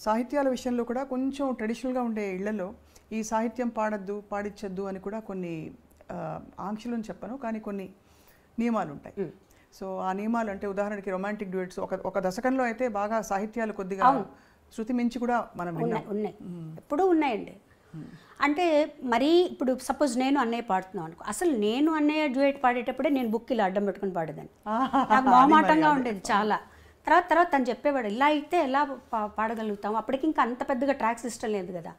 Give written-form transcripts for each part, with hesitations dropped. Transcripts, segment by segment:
సాహిత్యాల విషయంలో కూడా కొంచెం ట్రెడిషనల్గా ఉండే ఇళ్లలో ఈ సాహిత్యం పాడద్దు పాడించద్దు అని కూడా కొన్ని ఆంక్షలను చెప్పను, కానీ కొన్ని నియమాలు ఉంటాయి. సో ఆ నియమాలు అంటే ఉదాహరణకి రొమాంటిక్ డ్యూయట్స్ ఒక దశకంలో అయితే బాగా సాహిత్యాలు కొద్దిగా శృతి మించి కూడా మనం ఉన్నాయి, ఎప్పుడూ ఉన్నాయండి. అంటే మరీ ఇప్పుడు సపోజ్ నేను అన్నయ్య పాడుతున్నాను అనుకో, అసలు నేను అన్నయ్య డ్యూయట్ పాడేటప్పుడే నేను బుక్ ఇలా అడ్డం పెట్టుకుని పాడేదాన్ని. నాకు మొహమాటంగా ఉండేది చాలా. తర్వాత తను చెప్పేవాడు, ఇలా అయితే ఎలా పాడగలుగుతాం, అప్పటికి ఇంకా అంత పెద్దగా ట్రాక్ సిస్టమ్ లేదు కదా,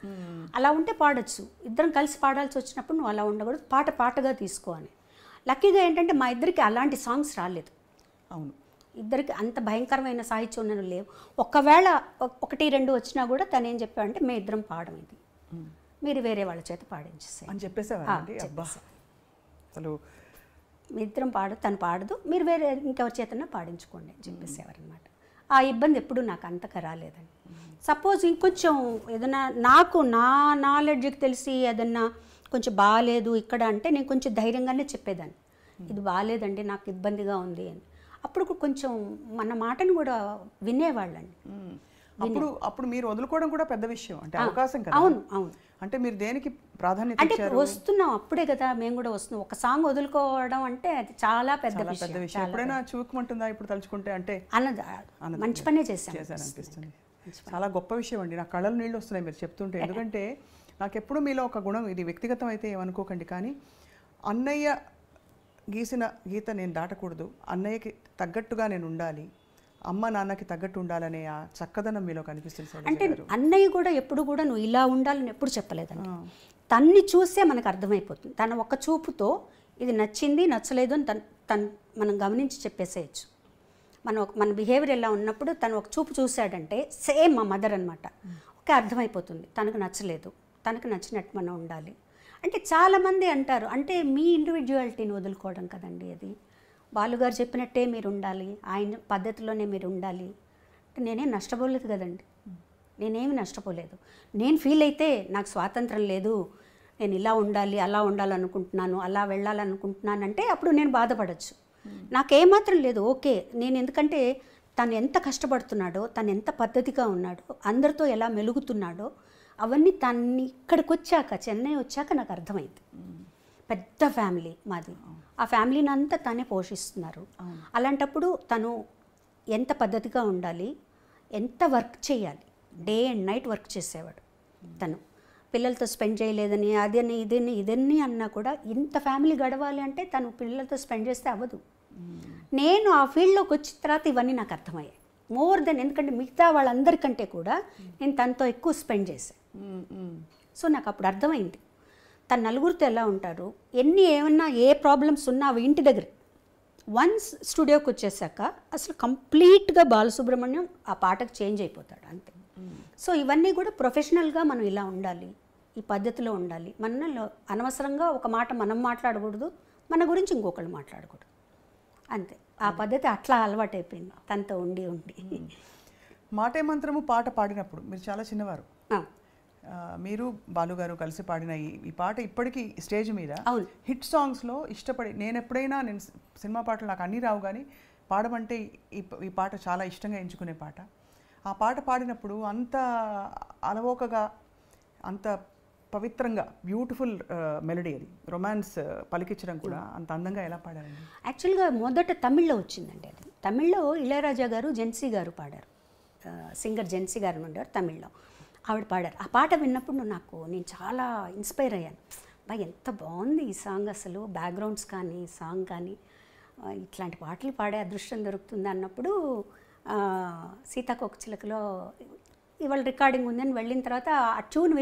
అలా ఉంటే పాడొచ్చు, ఇద్దరం కలిసి పాడాల్సి వచ్చినప్పుడు నువ్వు అలా ఉండకూడదు, పాటగా తీసుకో అని. లక్కీగా ఏంటంటే మా ఇద్దరికి అలాంటి సాంగ్స్ రాలేదు. అవును, ఇద్దరికి అంత భయంకరమైన సాహిత్యం ఉన్నవి లేవు. ఒకవేళ 1-2 వచ్చినా కూడా తను ఏం చెప్పాడంటే మీ ఇద్దరం పాడడం, ఇది మీరు వేరే వాళ్ళ చేత పాడించేసే అని చెప్పేసేవారండి. అబ్బా, అసలు మీ ఇద్దరం తను పాడదు, మీరు వేరే ఇంకెవరి చేతన్నా పాడించుకోండి అని చెప్పేసేవారు అనమాట. ఆ ఇబ్బంది ఎప్పుడు నాకు అంతగా రాలేదండి. సపోజ్ ఇంకొంచెం ఏదైనా నాకు నా నాలెడ్జ్కి తెలిసి ఏదన్నా కొంచెం బాగాలేదు ఇక్కడ అంటే నేను కొంచెం ధైర్యంగానే చెప్పేదాన్ని, ఇది బాగాలేదండి నాకు ఇబ్బందిగా ఉంది అని. అప్పుడు కొంచెం మన మాటను కూడా వినేవాళ్ళండి. అప్పుడు మీరు వదులుకోవడం కూడా పెద్ద విషయం, అంటే అవకాశం కదా. అవును అవును. అంటే మీరు దేనికి ప్రాధాన్యత అంటే వస్తున్నాం అప్పుడే కదా, మేము కూడా వస్తున్నాం. ఒక సాంగ్ వదులుకోవడం అంటే అది చాలా పెద్ద విషయం. ఎప్పుడైనా చూపుకుంటుందా ఇప్పుడు తలుచుకుంటే? అంటే మంచి పనే చేశారనిపిస్తుంది. చాలా గొప్ప విషయం అండి. నా కళ్ళలో నీళ్ళు వస్తున్నాయి మీరు చెప్తుంటే. ఎందుకంటే నాకు ఎప్పుడు మీలో ఒక గుణం, ఇది వ్యక్తిగతం అయితే ఏమనుకోకండి, కానీ అన్నయ్య గీసిన గీత నేను దాటకూడదు, అన్నయ్యకి తగ్గట్టుగా నేను ఉండాలి, అమ్మ నాన్నకి తగ్గట్టు ఉండాలనే ఆ చక్కదనం మీలో కనిపిస్తుంది. అంటే అన్నయ్య కూడా ఎప్పుడు కూడా నువ్వు ఇలా ఉండాలని ఎప్పుడు చెప్పలేదండి. తన్ని చూసే మనకు అర్థమైపోతుంది. తన ఒక్క చూపుతో ఇది నచ్చింది నచ్చలేదు అని తను మనం గమనించి చెప్పేసేయచ్చు. మన బిహేవియర్ ఎలా ఉన్నప్పుడు తను ఒక చూపు చూశాడంటే సేమ్ మా మదర్ అనమాట. ఓకే, అర్థమైపోతుంది తనకు నచ్చలేదు, తనకు నచ్చినట్టు మనం ఉండాలి. అంటే చాలామంది అంటారు, అంటే మీ ఇండివిజువాలిటీని వదులుకోవడం కదండి అది. బాలుగారు చెప్పినట్టే మీరు ఉండాలి, ఆయన పద్ధతిలోనే మీరు ఉండాలి. అంటే నేనేం నష్టపోలేదు కదండి, నేనేమి నష్టపోలేదు. నేను ఫీల్ అయితే నాకు స్వాతంత్రం లేదు, నేను ఇలా ఉండాలి అలా ఉండాలనుకుంటున్నాను, అలా వెళ్ళాలనుకుంటున్నాను అంటే అప్పుడు నేను బాధపడచ్చు. నాకేమాత్రం లేదు, ఓకే. నేను ఎందుకంటే తను ఎంత కష్టపడుతున్నాడో, తను ఎంత పద్ధతిగా ఉన్నాడో, అందరితో ఎలా మెలుగుతున్నాడో అవన్నీ తన్ని ఇక్కడికి వచ్చాక, చెన్నై వచ్చాక నాకు అర్థమైంది. పెద్ద ఫ్యామిలీ మాది, ఆ ఫ్యామిలీని అంతా తనే పోషిస్తున్నారు. అలాంటప్పుడు తను ఎంత పద్ధతిగా ఉండాలి, ఎంత వర్క్ చేయాలి, డే అండ్ నైట్ వర్క్ చేసేవాడు. తను పిల్లలతో స్పెండ్ చేయలేదని అదని ఇదన్నీ అన్నా కూడా ఇంత ఫ్యామిలీ గడవాలి అంటే తను పిల్లలతో స్పెండ్ చేస్తే అవ్వదు. నేను ఆ ఫీల్డ్లోకి వచ్చిన తర్వాత ఇవన్నీ నాకు అర్థమయ్యాయి. మోర్ దెన్, ఎందుకంటే మిగతా వాళ్ళందరికంటే కూడా నేను తనతో ఎక్కువ స్పెండ్ చేశాను. సో నాకు అప్పుడు అర్థమైంది తను నలుగురితో ఎలా ఉంటారు, ఏమన్నా ఏ ప్రాబ్లమ్స్ ఉన్నా అవి ఇంటి దగ్గర. వన్స్ స్టూడియోకి వచ్చేసాక అసలు కంప్లీట్గా బాలసుబ్రహ్మణ్యం ఆ పాటకు చేంజ్ అయిపోతాడు అంతే. సో ఇవన్నీ కూడా ప్రొఫెషనల్గా మనం ఇలా ఉండాలి, ఈ పద్ధతిలో ఉండాలి. మనలో అనవసరంగా ఒక మాట మనం మాట్లాడకూడదు, మన గురించి ఇంకొకళ్ళు మాట్లాడకూడదు, అంతే. ఆ పద్ధతి అట్లా అలవాటైపోయింది తనతో ఉండి. మాటే మంత్రము పాట పాడినప్పుడు మీరు చాలా చిన్నవారు, మీరు బాలుగారు కలిసి పాడిన ఈ పాట ఇప్పటికీ స్టేజ్ మీద హిట్ సాంగ్స్లో ఇష్టపడి, నేను సినిమా పాటలు నాకు అన్నీ రావు కానీ పాడమంటే ఈ పాట చాలా ఇష్టంగా ఎంచుకునే పాట. ఆ పాట పాడినప్పుడు అంత అలవోకగా, అంత పవిత్రంగా, బ్యూటిఫుల్ మెలడీ, అది రొమాన్స్ పలికించడం కూడా అంత అందంగా ఎలా పాడారండి? యాక్చువల్గా మొదట తమిళ్లో వచ్చిందండి అది. తమిళ్లో ఇళయరాజా గారు, జెన్సీ గారు పాడారు, సింగర్ జెన్సీ గారు ఉండేవారు, తమిళ్లో ఆవిడ పాడారు. ఆ పాట విన్నప్పుడు నేను చాలా ఇన్స్పైర్ అయ్యాను. ఎంత బాగుంది ఈ సాంగ్, అసలు బ్యాక్గ్రౌండ్స్ కానీ సాంగ్ కానీ, ఇట్లాంటి పాటలు పాడే అదృష్టం దొరుకుతుంది అన్నప్పుడు సీతాకోకచిలకలో ఇవాళ రికార్డింగ్ ఉందని వెళ్ళిన తర్వాత ఆ ట్యూన్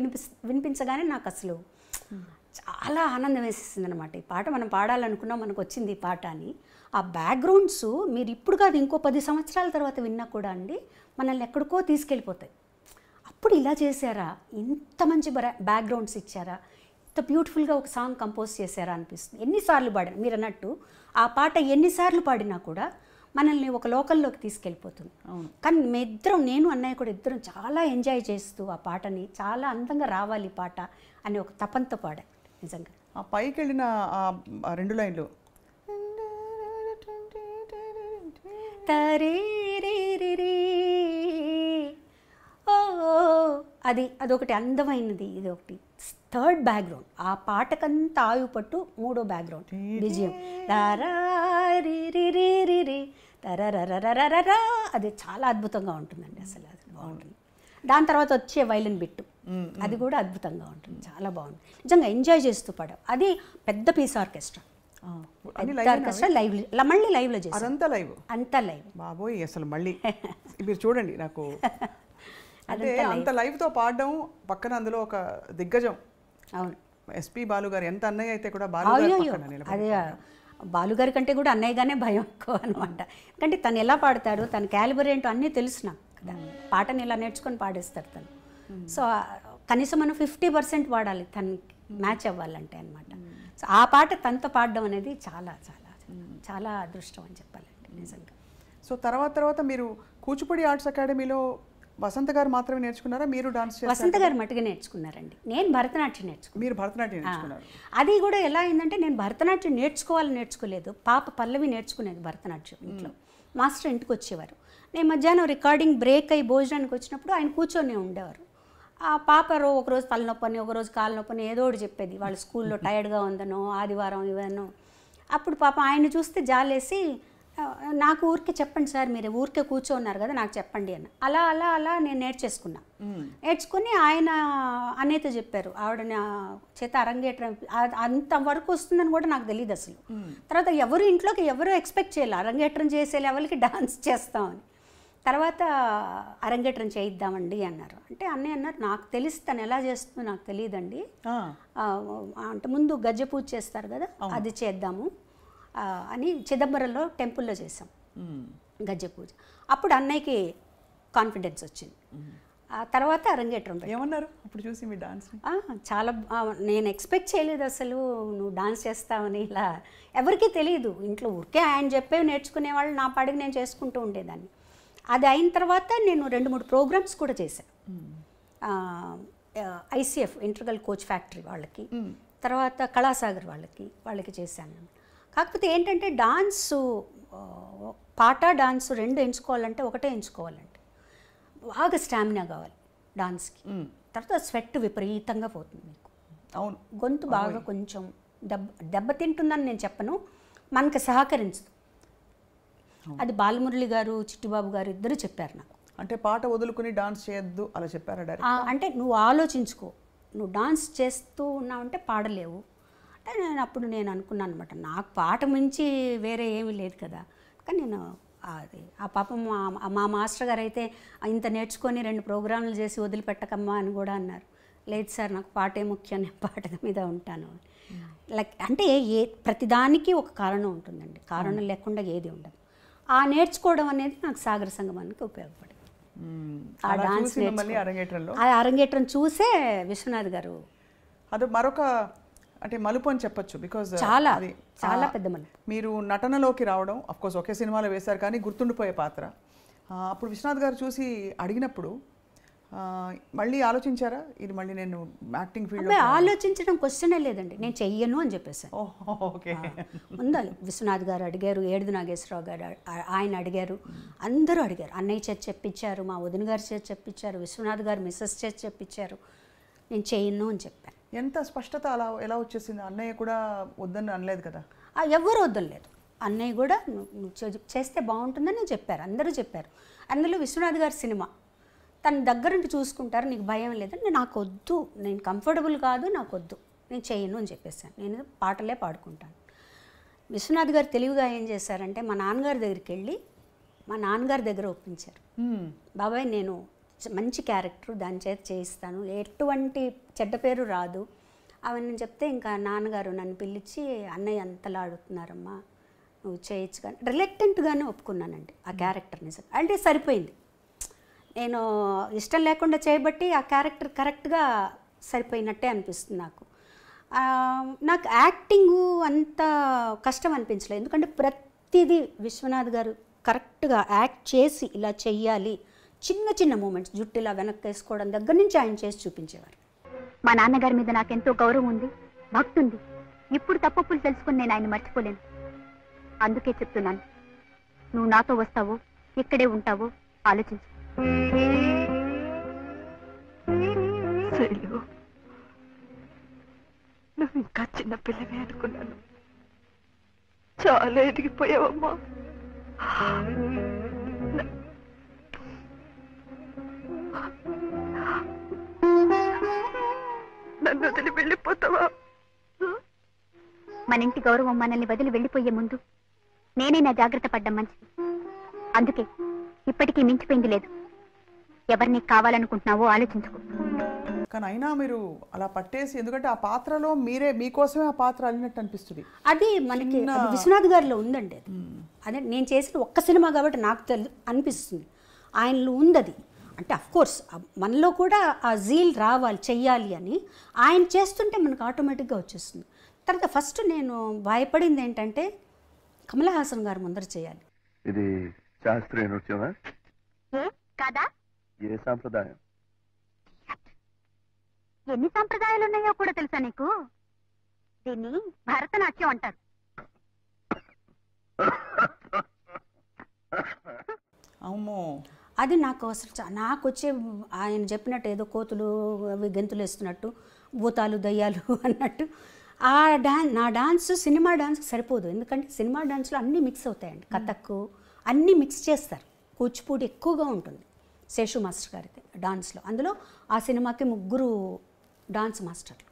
వినిపించగానే నాకు అసలు చాలా ఆనందం వేసేసింది అనమాట. ఈ పాట మనం పాడాలనుకున్నాం, మనకు వచ్చింది ఈ పాట అని. ఆ బ్యాక్గ్రౌండ్స్ మీరు ఇప్పుడు కాదు ఇంకో 10 సంవత్సరాల తర్వాత విన్నా కూడా అండి మనల్ని ఎక్కడికో తీసుకెళ్ళిపోతాయి. అప్పుడు ఇలా చేశారా, ఇంత మంచి బ్యాక్గ్రౌండ్స్ ఇచ్చారా, ఇంత బ్యూటిఫుల్గా ఒక సాంగ్ కంపోజ్ చేశారా అనిపిస్తుంది. ఎన్నిసార్లు పాడాను మీరు అన్నట్టు, ఆ పాట ఎన్నిసార్లు పాడినా కూడా మనల్ని ఒక లోకల్లోకి తీసుకెళ్ళిపోతుంది. కానీ నేను అన్నయ్య కూడా ఇద్దరం చాలా ఎంజాయ్ చేస్తూ ఆ పాటని, చాలా అందంగా రావాలి పాట అని ఒక తపంతో పాడా. నిజంగా ఆ పైకి వెళ్ళిన ఆ 2 లైన్లు రే రే రే రే ఓ అదొకటి అందమైనది. ఇది ఒకటి థర్డ్ బ్యాక్గ్రౌండ్. ఆ పాటకంతా ఆయువు పట్టు మూడో బ్యాక్గ్రౌండ్ బిజిఎం రరా. అది చాలా అద్భుతంగా ఉంటుందండి, అసలు అది బాగుంటుంది. దాని తర్వాత వచ్చే వైలిన్ బిట్టు అది కూడా అద్భుతంగా ఉంటుంది, చాలా బాగుంటుంది. నిజంగా ఎంజాయ్ చేస్తూ పాడాం. అది పెద్ద పీస్ ఆర్కెస్ట్రా, ఆర్కెస్ట్రా లైవ్, మళ్ళీ లైవ్లో చేసి అంతా లైవ్. బాబోయ్, అసలు మళ్ళీ మీరు చూడండి, నాకు అంటే అంత లైవ్తో పాడడం, పక్కన అందులో ఒక దిగ్గజం. అవును, ఎస్పి బాలు గారు. ఎంత అన్నయ్య అయితే కూడా అదే బాలుగారి కంటే కూడా అన్నయ్యగానే భయం ఎక్కువ అనమాట. ఎందుకంటే తను ఎలా పాడతాడు, తన క్యాలిబర్ ఏంటో అన్నీ తెలుసు నాకు కదా. పాటని ఇలా నేర్చుకొని పాడేస్తాడు తను. సో కనీసం మనం 50% పాడాలి తనకి మ్యాచ్ అవ్వాలంటే అనమాట. సో ఆ పాట తనతో పాడడం అనేది చాలా చాలా చాలా అదృష్టం అని చెప్పాలంటే నిజంగా. సో తర్వాత మీరు కూచిపూడి ఆర్ట్స్ అకాడమీలో వసంత గారు మాత్రమే నేర్చుకున్నారా? మీరు డాన్స్ చేశారా? వసంత గారు మట్టుగా నేర్చుకున్నారండి. నేను భరతనాట్యం నేర్చుకున్నాను. మీరు భరతనాట్యం నేర్చుకున్నారు? అది కూడా ఎలా అయిందంటే, నేను భరతనాట్యం నేర్చుకోలేదు. పాప పల్లవి నేర్చుకునేది భరతనాట్యం ఇంట్లో. మాస్టర్ ఇంటికి వచ్చేవారు. నేను మధ్యాహ్నం రికార్డింగ్ బ్రేక్ అయ్యి భోజనానికి వచ్చినప్పుడు ఆయన కూర్చొని ఉండేవారు. ఆ పాప ఒకరోజు తలనొప్పని, ఒకరోజు కాలు నొప్పని ఏదో ఒకటి చెప్పేది. వాళ్ళ స్కూల్లో టైర్డ్గా ఉందనో, ఆదివారం ఇవన్నో. అప్పుడు పాప ఆయన చూస్తే జాలేసి, నాకు ఊరికే చెప్పండి సార్, మీరు ఊరికే కూర్చోన్నారు కదా, నాకు చెప్పండి అని. అలా అలా అలా నేను నేర్చుకుని ఆయన అన్నయ్యతో చెప్పారు, ఆవిడ నా చేత అరంగేట్రం అంతవరకు వస్తుందని కూడా నాకు తెలియదు అసలు. తర్వాత ఇంట్లోకి ఎవరు ఎక్స్పెక్ట్ చేయాలి అరంగేట్రం చేసే లెవెల్కి డాన్స్ చేస్తామని. తర్వాత అరంగేట్రం చేయిద్దామండి అన్నారు. అంటే అన్నయ్య అన్నారు, నాకు తెలిసి తను ఎలా చేస్తుందో నాకు తెలియదండి, అంటే ముందు గజ్జె పూజ చేస్తారు కదా, అది చేద్దాము అని చిదంబరంలో టెంపుల్లో చేసాం గజ్జె పూజ. అప్పుడు అన్నయ్యకి కాన్ఫిడెన్స్ వచ్చింది. ఆ తర్వాత అరంగేట్రం ఏమన్నారు అప్పుడు చూసి మీ డాన్స్? చాలా నేను ఎక్స్పెక్ట్ చేయలేదు అసలు నువ్వు డాన్స్ చేస్తావని. ఇలా ఎవరికీ తెలియదు ఇంట్లో, ఊరికే ఆయన చెప్పేవి నేర్చుకునేవాళ్ళు, నా పాడికి నేను చేసుకుంటూ ఉండేదాన్ని. అది అయిన తర్వాత నేను 2-3 ప్రోగ్రామ్స్ కూడా చేశాను. ICF ఇంటర్గల్ కోచ్ ఫ్యాక్టరీ వాళ్ళకి, తర్వాత కళాసాగర్ వాళ్ళకి చేశాను. కాకపోతే ఏంటంటే డాన్సు, పాట డాన్స్ 2 ఎంచుకోవాలంటే ఒకటే ఎంచుకోవాలంటే బాగా స్టామినా కావాలి డాన్స్కి. తర్వాత స్వెట్ విపరీతంగా పోతుంది మీకు. అవును, గొంతు బాగా కొంచెం దెబ్బతింటుందని నేను చెప్పను, మనకు సహకరించదు. అది బాలమురళి గారు, చిట్టిబాబు గారు ఇద్దరు చెప్పారు నాకు. అంటే పాట వదులుకుని డాన్స్ చేయొద్దు అలా చెప్పారా డైరెక్ట్? అంటే నువ్వు ఆలోచించుకో, నువ్వు డాన్స్ చేస్తూ ఉన్నావంటే పాడలేవు. అంటే నేను అనుకున్నాను అనమాట, నాకు పాట మించి వేరే ఏమీ లేదు కదా. కానీ నేను ఆ పాపం మా మాస్టర్ గారు అయితే ఇంత నేర్చుకొని 2 ప్రోగ్రాంలు చేసి వదిలిపెట్టకమ్మా అని కూడా అన్నారు. లేదు సార్, నాకు పాటే ముఖ్యం, నేను పాట మీద ఉంటాను. లైక్ అంటే ప్రతిదానికి ఒక కారణం ఉంటుందండి, కారణం లేకుండా ఏది ఉండదు. ఆ నేర్చుకోవడం అనేది నాకు సాగర సంగమానికి ఉపయోగపడింది. ఆ డాన్స్ అరంగేట్రం చూసే విశ్వనాథ్ గారు అది మరొక అంటే మలుపు అని చెప్పొచ్చు. బికాజ్ చాలా చాలా పెద్ద మలుపు. మీరు నటనలోకి రావడం, అఫ్కోర్స్ ఒకే సినిమాలో వేశారు కానీ గుర్తుండిపోయే పాత్ర. అప్పుడు విశ్వనాథ్ గారు చూసి అడిగినప్పుడు మళ్ళీ ఆలోచించారా, ఇది మళ్ళీ నేను యాక్టింగ్ ఫీల్డ్? ఆలోచించడం క్వశ్చనే లేదండి, నేను చెయ్యను అని చెప్పేసాను. ఓకే, ముందు విశ్వనాథ్ గారు అడిగారు, ఏడుది నాగేశ్వరరావు గారు ఆయన అడిగారు, అందరూ అడిగారు. అన్నయ్య చేతి చెప్పించారు, మా వదిన గారి చేతి చెప్పించారు, విశ్వనాథ్ గారు మిస్సెస్ చేతి చెప్పించారు. నేను చెయ్యను అని చెప్పాను. ఎంత స్పష్టత అలా ఎలా వచ్చేసింది? అన్నయ్య కూడా వద్దని అనలేదు కదా? ఎవరు వద్దలేదు, అన్నయ్య కూడా నువ్వు చేస్తే బాగుంటుందని చెప్పారు, అందరూ చెప్పారు. అందులో విశ్వనాథ్ గారి సినిమా తన దగ్గరుండి చూసుకుంటారు, నీకు భయం లేదని. నాకు వద్దు, నేను కంఫర్టబుల్ కాదు, నాకు వద్దు, నేను చెయ్యను అని చెప్పేసాను. నేను పాటలే పాడుకుంటాను. విశ్వనాథ్ గారు తెలివిగా ఏం చేశారంటే, మా నాన్నగారి దగ్గరికి వెళ్ళి మా నాన్నగారి దగ్గర ఒప్పించారు. బాబాయ్, నేను మంచి క్యారెక్టర్, దాని చేత చేయిస్తాను, ఎటువంటి చెడ్డ పేరు రాదు అవన్నీ చెప్తే, ఇంకా నాన్నగారు నన్ను పిలిచి, అన్నయ్య అంతలా ఆడుతున్నారమ్మా, నువ్వు చేయొచ్చు కానీ రిలక్టెంట్గానే ఒప్పుకున్నానండి ఆ క్యారెక్టర్. నిజం అంటే సరిపోయింది, నేను ఇష్టం లేకుండా చేయబట్టి ఆ క్యారెక్టర్ కరెక్ట్గా సరిపోయినట్టే అనిపిస్తుంది నాకు. నాకు యాక్టింగు అంత కష్టం అనిపించలేదు, ఎందుకంటే ప్రతిదీ విశ్వనాథ్ గారు కరెక్ట్గా యాక్ట్ చేసి ఇలా చెయ్యాలి, చిన్న చిన్న మూమెంట్స్, జుట్టు ఇలా వెనక్కి వేసుకోవడం దగ్గర నుంచి ఆయన చేసి చూపించేవారు. మా నాన్నగారి మీద నాకెంతో గౌరవం ఉంది, భక్తి ఉంది. ఇప్పుడు తప్పులు తెలుసుకుని నేను ఆయన మర్చిపోలేను. అందుకే చెప్తున్నాను, నువ్వు నాతో వస్తావో ఇక్కడే ఉంటావో ఆలోచించు. శైలు, నువ్వు ఇంకా చిన్నపిల్లవే అనుకున్నాను. చాలా ఎదిగిపోయావమ్మా. నన్ను వదిలి వెళ్ళిపోతావా? మన ఇంటి గౌరవం మనల్ని వదిలి వెళ్ళిపోయే ముందు నేనే నా జాగ్రత్త పడ్డం మంచిది. అందుకే ఇప్పటికీ మించిపోయింది లేదు. ఎవరిని కావాలనుకుంటున్నావో ఆలోచించుకో. కానీ అయినా మీరు అలా పట్టేసి, ఎందుకంటే ఆ పాత్రలో మీకోసమే ఆ పాత్ర అల్లినట్టు అనిపిస్తుంది. అది మనకి విశ్వనాథ్ గారిలో ఉందండి. అది అదే నేను చేసిన ఒక్క సినిమా కాబట్టి నాకు అనిపిస్తుంది ఆయనలో ఉంది అది. అంటే అఫ్కోర్స్ మనలో కూడా ఆ జీల్ రావాలి, చెయ్యాలి అని ఆయన చేస్తుంటే మనకు ఆటోమేటిక్గా వచ్చేస్తుంది. తర్వాత ఫస్ట్ నేను భయపడింది ఏంటంటే కమల్ హాసన్ గారు ముందర చేయాలి. ఇది శాస్త్రీయ నృత్యమా కాదా? ఏ సాంప్రదాయం? ఎన్ని సంప్రదాయాలు ఉన్నాయో కూడా తెలుసా నీకు? దీన్ని భరతనాట్యం అంటారు. అమ్మో, అది నాకు అసలు నాకు వచ్చే ఆయన చెప్పినట్టు ఏదో కోతులు అవి గెంతులు వేస్తున్నట్టు, భూతాలు దయ్యాలు అన్నట్టు ఆ నా డాన్స్ సినిమా డాన్స్కి సరిపోదు. ఎందుకంటే సినిమా డాన్స్లో అన్నీ మిక్స్ అవుతాయండి. కథక్కు అన్నీ మిక్స్ చేస్తారు. కూచిపూడి ఎక్కువగా ఉంటుంది శేషు మాస్టర్ గారికి డాన్స్లో. అందులో ఆ సినిమాకి 3 డాన్స్ మాస్టర్లు.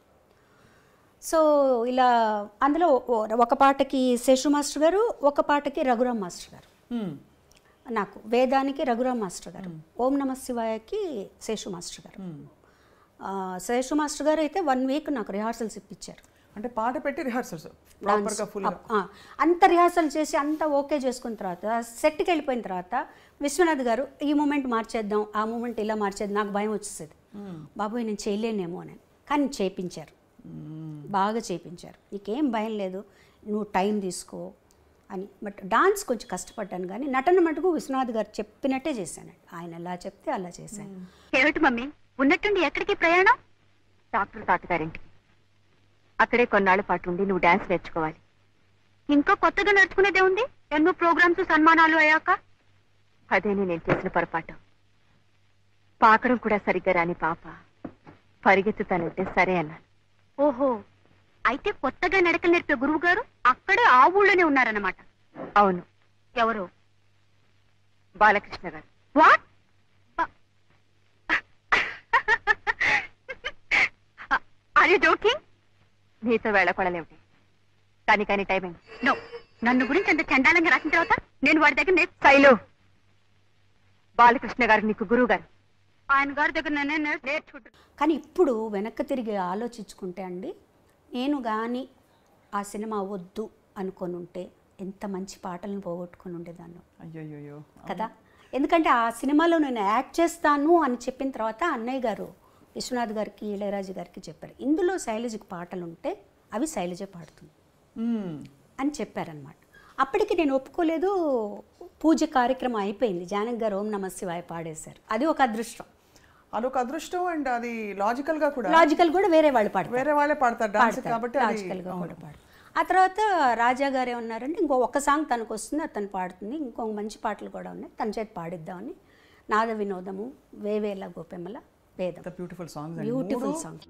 సో ఇలా అందులో ఒక పాటకి శేషు మాస్టర్ గారు, ఒక పాటకి రఘురామ్ మాస్టర్ గారు. నాకు వేదానికి రఘురామ్ మాస్టర్ గారు, ఓం నమ శివాయకి శేషు మాస్టర్ గారు. శేషు మాస్టర్ గారు అయితే 1 వీక్ నాకు రిహార్సల్స్ ఇప్పించారు. అంటే పాట పెట్టి రిహార్సల్స్ అంత రిహార్సల్ చేసి అంతా ఓకే చేసుకున్న తర్వాత సెట్కి వెళ్ళిపోయిన తర్వాత విశ్వనాథ్ గారు ఈ మూమెంట్ మార్చేద్దాం, ఆ మూమెంట్ ఇలా మార్చేద్దాం. నాకు భయం వచ్చేసేది, బాబోయ్ నేను చేయలేనేమో అని. కానీ చేయించారు, బాగా చేయించారు. నీకేం భయం లేదు, నువ్వు టైం తీసుకో అని. బట్ డాన్స్ కొంచెం కష్టపడ్డాను, కానీ నటన మటుకు విశ్వనాథ్ గారు చెప్పినట్టే చేశాను. ఆయన ఎలా చెప్తే అలా చేశాను. ఏమిటి మమ్మీ, ఉన్నట్టుండి ఎక్కడికి ప్రయాణం? డాక్టర్ తాతగారింటికి. అక్కడే కొన్నాళ్ళ పాటు ఉండి నువ్వు డాన్స్ నేర్చుకోవాలి. ఇంకా కొత్తగా నేర్చుకునేదే ఉంది. ఎన్నో ప్రోగ్రామ్స్ సన్మానాలు అయ్యాక. అదేనే నేను చేసిన పొరపాటు. పాకడం కూడా సరిగ్గా రాని పాప పరిగెత్తుతానంటే సరే అన్నాను. ఓహో, అయితే కొత్తగా నడకలు నేర్పే గురువు గారు అక్కడే ఆ ఊళ్ళోనే ఉన్నారన్నమాట. అవును. ఎవరు? బాలకృష్ణ గారు. వాట్? Are you joking? నీతో వేళకొడలేమిటి? కానీ టైమింగ్. నో, నన్ను గురించి అంత చండాలంగా రాసిన తర్వాత నేను వాడి దగ్గర శైలు, బాలకృష్ణ గారు నీకు గురువు గారు. ఆయన గారి దగ్గర నేర్చుకుంటాను. కానీ ఇప్పుడు వెనక్కి తిరిగి ఆలోచించుకుంటే అండి, నేను కానీ ఆ సినిమా వద్దు అనుకొని ఉంటే ఎంత మంచి పాటలను పోగొట్టుకుని ఉండేదాన్ని. అయ్యో కదా. ఎందుకంటే ఆ సినిమాలో నేను యాక్ట్ చేస్తాను అని చెప్పిన తర్వాత అన్నయ్య గారు విశ్వనాథ్ గారికి, ఇళయరాజు గారికి చెప్పారు, ఇందులో శైలజకి పాటలు ఉంటే అవి శైలజ పాడుతుంది అని చెప్పారనమాట. అప్పటికి నేను ఒప్పుకోలేదు. పూజ కార్యక్రమం అయిపోయింది, జానకి గారు ఓం నమ శివాయ పాడేశారు. అది ఒక అదృష్టం. అదొక అదృష్టం. అండ్ అది లాజికల్ కూడా వేరే వాళ్ళు పాడతారు, వేరే వాళ్ళే పాడతారు డాన్స్ కాబట్టి లాజికల్గా కూడా పాడతారు. ఆ తర్వాత రాజా గారు ఏమన్నారంటే ఒక్క సాంగ్ తనకు వస్తుంది, అది తను పాడుతుంది, ఇంకో మంచి పాటలు కూడా ఉన్నాయి, తన చేతి పాడిద్దామని నాద వినోదము, వేవేల గోపెమ్మల వేదం. Beautiful song. Beautiful song.